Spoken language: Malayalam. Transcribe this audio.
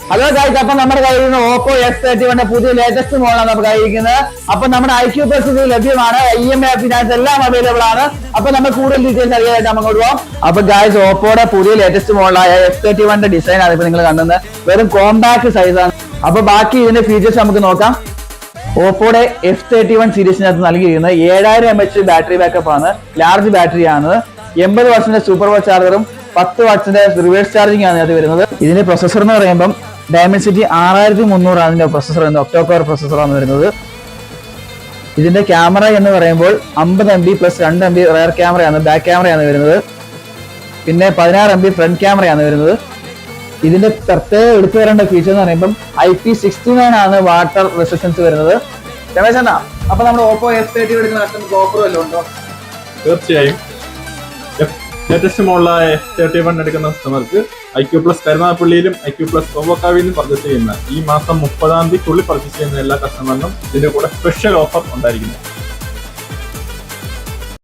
ഹലോ ഗൈസ്, അപ്പൊ നമ്മുടെ കയ്യിൽ ഓപ്പോ F31 പുതിയ ലേറ്റസ്റ്റ് മോഡലാണ് നമുക്ക് കയ്യിരിക്കുന്നത്. അപ്പൊ നമ്മുടെ IQ+ ഇത് ലഭ്യമാണ്, EMI ഫിനാൻസ് എല്ലാം അവൈലബിൾ ആണ്. അപ്പൊ നമ്മൾ കൂടുതൽ ഡീറ്റെയിൽസ് അറിയാനായിട്ട് അങ്ങോട്ട് പോകാം. അപ്പൊ ഗൈസ്, ഓപ്പോയുടെ പുതിയ ലേറ്റസ്റ്റ് മോഡലായ F31 ഡിസൈൻ ആണ് ഇപ്പൊ നിങ്ങൾ കാണുന്നത്. വെറും കോമ്പാക്ട് സൈസ് ആണ്. അപ്പൊ ബാക്കി ഇതിന്റെ ഫീച്ചേഴ്സ് നമുക്ക് നോക്കാം. ഓപ്പോയുടെ F31 സീരീസിനകത്ത് നൽകിയിരിക്കുന്നത് 7000 mAh ബാറ്ററി ബാക്കപ്പ് ആണ്. ലാർജ് ബാറ്ററി ആണ്. 80 വാട്ട്സിന്റെ സൂപ്പർ ഫാസ്റ്റ് ചാർജറും 10 വാട്ട്സിന്റെ റിവേഴ്സ് ചാർജിംഗ് ആണ് ഇതിനകത്ത് വരുന്നത്. ഇതിന്റെ പ്രൊസസർ എന്ന് പറയുമ്പോൾ ഡയമൻസിറ്റി 6300 ആണ് ഇതിന്റെ പ്രൊസസർ, ഒക്ടോ കോർ പ്രൊസസറാണ് വരുന്നത്. ഇതിന്റെ ക്യാമറ എന്ന് പറയുമ്പോൾ 50 MB പ്ലസ് 2 MB റയർ ക്യാമറയാണ്, ബാക്ക് ക്യാമറയാണ് വരുന്നത്. പിന്നെ 16 MB ഫ്രണ്ട് ക്യാമറയാണ് വരുന്നത്. ഇതിന്റെ പ്രത്യേക എടുത്തു വരേണ്ട ഫീച്ചർ എന്ന് പറയുമ്പോൾ IP69 ആണ് വാട്ടർ റെസിസ്റ്റൻസ് വരുന്നത്. രമേശ് അണ്ണാ, അപ്പൊ നമ്മുടെ ഓപ്പോ F31 എടുക്കുന്ന കസ്റ്റമർക്ക് ഓഫർ വല്ലതും ഉണ്ടോ? തീർച്ചയായും ലേറ്റസ്റ്റ് മോഡലായ F31 എടുക്കുന്ന കസ്റ്റമർക്ക് IQ+ കരുനാഗപ്പള്ളിയിലും IQ+ കോവക്കാവിലും പർച്ചേസ് ചെയ്യുന്ന ഈ മാസം 30-ാം തീയതിക്കുള്ളിൽ പർച്ചേസ് ചെയ്യുന്ന എല്ലാ കസ്റ്റമറിനും ഇതിന്റെ കൂടെ സ്പെഷ്യൽ ഓഫർ ഉണ്ടായിരിക്കുന്നു.